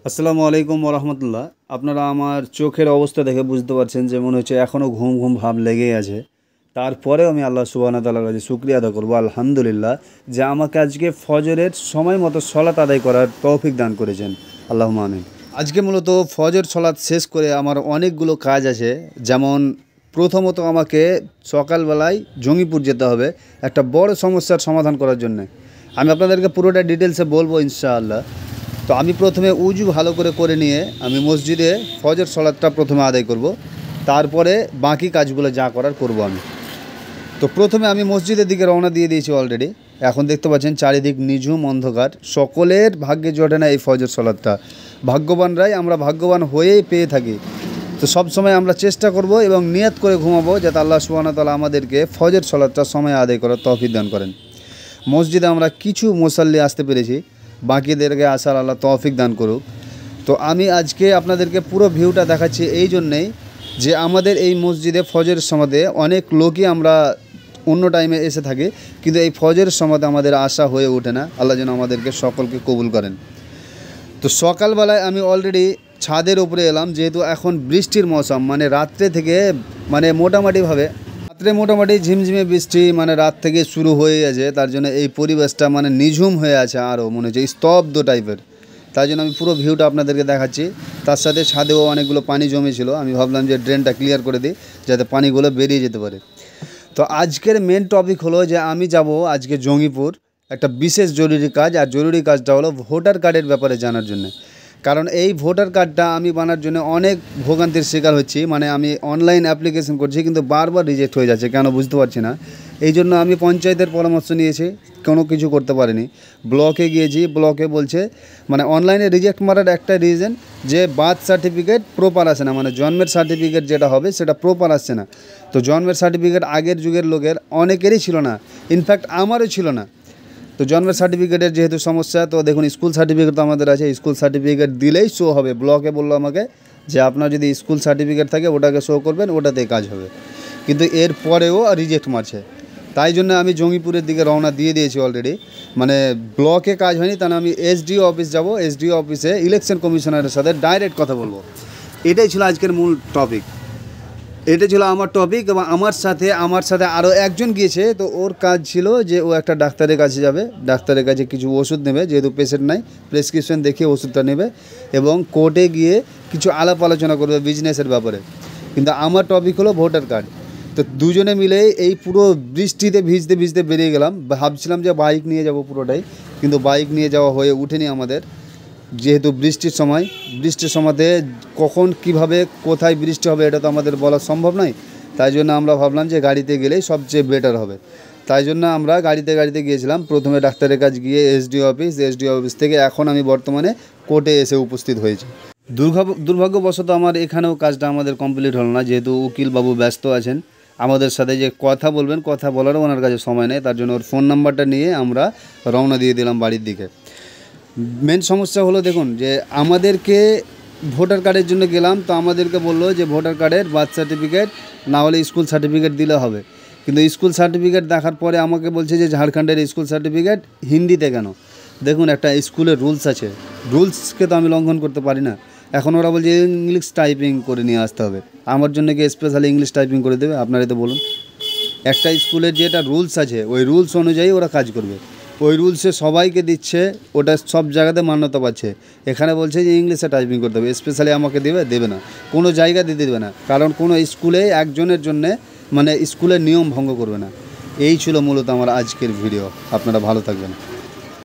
আসসালামু আলাইকুম ওরহমতুল্লাহ। আপনারা আমার চোখের অবস্থা দেখে বুঝতে পারছেন যে মনে হচ্ছে এখনও ঘুম ঘুম ভাব লেগেই আছে। তারপরেও আমি আল্লাহ সুবহানাহু ওয়া তাআলার কাছে শুকরিয়া আদা করবো আলহামদুলিল্লাহ যে আমাকে আজকে ফজরের সময় মতো সলাত আদায় করার তৌফিক দান করেছেন। আল্লাহুম্মা আমিন। আজকে মূলত ফজর সলাত শেষ করে আমার অনেকগুলো কাজ আছে। যেমন প্রথমত আমাকে সকালবেলায় জঙ্গিপুর যেতে হবে একটা বড় সমস্যার সমাধান করার জন্যে। আমি আপনাদেরকে পুরোটা ডিটেলসে বলবো ইনশাআল্লাহ। তো আমি প্রথমে উজু ভালো করে নিয়ে আমি মসজিদে ফজর সলাতটা প্রথমে আদায় করব। তারপরে বাকি কাজগুলো যা করার করব আমি। তো প্রথমে আমি মসজিদের দিকে রওনা দিয়ে দিয়েছি অলরেডি। এখন দেখতে পাচ্ছেন চারিদিক নিঝুম অন্ধকার। সকলের ভাগ্যে জোটে না এই ফজর সলাতটা। ভাগ্যবানরাই আমরা ভাগ্যবান হয়েই পেয়ে থাকি। তো সব সময় আমরা চেষ্টা করব এবং নিয়ত করে ঘুমাবো যাতে আল্লাহ সুবহানাহু ওয়া তাআলা আমাদেরকে ফজর সলাতটা সময় আদায় করার তৌফিক দান করেন। মসজিদে আমরা কিছু মুসাল্লি আসতে পেরেছি, বাকিদেরকে আসার আল্লাহ তৌফিক দান করুক। তো আমি আজকে আপনাদেরকে পুরো ভিউটা দেখাচ্ছি এই জন্যেই যে আমাদের এই মসজিদে ফজরের সময়তে অনেক লোকই আমরা অন্য টাইমে এসে থাকি, কিন্তু এই ফজরের সময়তে আমাদের আশা হয়ে ওঠে না। আল্লাহ যেন আমাদেরকে সকলকে কবুল করেন। তো সকালবেলায় আমি অলরেডি ছাদের উপরে এলাম, যেহেতু এখন বৃষ্টির মৌসুম, মানে রাত্রে থেকে মোটামুটিভাবে রাত্রে মোটামুটি ঝিমঝিমে বৃষ্টি রাত থেকে শুরু হয়ে গেছে। তার জন্য এই পরিবেশটা নিঝুম হয়ে আছে, আরও মনে হচ্ছে স্তব্ধ টাইপের। তাই জন্য আমি পুরো ভিউটা আপনাদেরকে দেখাচ্ছি। তার সাথে ছাদেও অনেকগুলো পানি জমেছিল। আমি ভাবলাম যে ড্রেনটা ক্লিয়ার করে দিই যাতে পানিগুলো বেরিয়ে যেতে পারে। তো আজকের মেন টপিক হলো যে আমি যাব আজকে জঙ্গিপুর একটা বিশেষ জরুরি কাজ। আর জরুরি কাজটা হলো ভোটার কার্ডের ব্যাপারে জানার জন্য। কারণ এই ভোটার কার্ডটা আমি বানার জন্য অনেক ভোগান্তির শিকার হচ্ছি। আমি অনলাইন অ্যাপ্লিকেশন করছি কিন্তু বারবার রিজেক্ট হয়ে যাচ্ছে, কেন বুঝতে পারছি না। এই জন্য আমি পঞ্চায়েতের পরামর্শ নিয়েছি, কোনো কিছু করতে পারিনি। ব্লকে গিয়েছি, ব্লকে বলছে অনলাইনে রিজেক্ট মারার একটা রিজন যে বার্থ সার্টিফিকেট প্রপার আসে না, জন্মের সার্টিফিকেট যেটা হবে সেটা প্রপার আসছে না। তো জন্মের সার্টিফিকেট আগের যুগের লোকের অনেকেরই ছিল না, ইনফ্যাক্ট আমারও ছিল না। তো জন্মের সার্টিফিকেটের যেহেতু সমস্যা, তো দেখুন স্কুল সার্টিফিকেট তো আমাদের আছে, স্কুল সার্টিফিকেট দিলেই শো হবে। ব্লকে বললো আমাকে যে আপনার যদি স্কুল সার্টিফিকেট থাকে ওটাকে শো করবেন, ওটাতেই কাজ হবে। কিন্তু এর পরেও রিজেক্ট মারছে। তাই জন্য আমি জঙ্গিপুরের দিকে রওনা দিয়ে দিয়েছি অলরেডি। ব্লকে কাজ হয়নি, তাহলে আমি এসডিও অফিস যাব। এসডিও অফিসে ইলেকশন কমিশনারের সাথে ডাইরেক্ট কথা বলবো। এটাই ছিল আজকের মূল টপিক। এটা ছিল আমার টপিক। এবং আমার সাথে আরও একজন গিয়েছে। তো ওর কাজ ছিল যে ও একটা ডাক্তারের কাছে যাবে, ডাক্তারের কাছে কিছু ওষুধ নেবে, যেহেতু পেশেন্ট নাই, প্রেসক্রিপশন দেখিয়ে ওষুধটা নেবে এবং কোর্টে গিয়ে কিছু আলাপ আলোচনা করবে বিজনেসের ব্যাপারে। কিন্তু আমার টপিক হলো ভোটার কার্ড। তো দুজনে মিলে এই পুরো বৃষ্টিতে ভিজতে ভিজতে বেরিয়ে গেলাম। ভাবছিলাম যে বাইক নিয়ে যাব পুরোটাই, কিন্তু বাইক নিয়ে যাওয়া হয়ে ওঠেনি আমাদের, যেহেতু বৃষ্টির সময়তে কখন কিভাবে কোথায় বৃষ্টি হবে এটা তো আমাদের বলা সম্ভব নয়। তাই জন্য আমরা ভাবলাম যে গাড়িতে গেলেই সবচেয়ে বেটার হবে। তাই জন্য আমরা গাড়িতে গিয়েছিলাম। প্রথমে ডাক্তারের কাছে গিয়ে এসডিও অফিস থেকে এখন আমি বর্তমানে কোর্টে এসে উপস্থিত হয়েছি। দুর্ভাগ্যবশত আমার এখানেও কাজটা আমাদের কমপ্লিট হলো না, যেহেতু উকিলবাবু ব্যস্ত আছেন। আমাদের সাথে যে কথা বলবেন, কথা বলারও ওনার কাছে সময় নেই। তার জন্য ওর ফোন নাম্বারটা নিয়ে আমরা রওনা দিয়ে দিলাম বাড়ির দিকে। মেন সমস্যা হলো দেখুন যে আমাদেরকে ভোটার কার্ডের জন্য গেলাম, তো আমাদেরকে বললো যে ভোটার কার্ডের বার্থ সার্টিফিকেট না হলে স্কুল সার্টিফিকেট দিলে হবে। কিন্তু স্কুল সার্টিফিকেট দেখার পরে আমাকে বলছে যে ঝাড়খণ্ডের স্কুল সার্টিফিকেট হিন্দিতে কেন। দেখুন একটা স্কুলের রুলস আছে, রুলসকে তো আমি লঙ্ঘন করতে পারি না। এখন ওরা বলছে ইংলিশ টাইপিং করে নিয়ে আসতে হবে। আমার জন্য কি স্পেশালি ইংলিশ টাইপিং করে দেবে? আপনারাই তো বলুন। একটা স্কুলের যেটা রুলস আছে ওই রুলস অনুযায়ী ওরা কাজ করবে। ওই রুলসে সবাইকে দিচ্ছে, ওটা সব জায়গাতে মান্যতা পাচ্ছে। এখানে বলছে যে ইংলিশে টাইপিং করতে হবে, স্পেশালি আমাকে দেবে না, কোনো জায়গা দিতে দেবে না। কারণ কোনো স্কুলে একজনের জন্যে স্কুলের নিয়ম ভঙ্গ করবে না। এই ছিল মূলত আমার আজকের ভিডিও। আপনারা ভালো থাকবেন।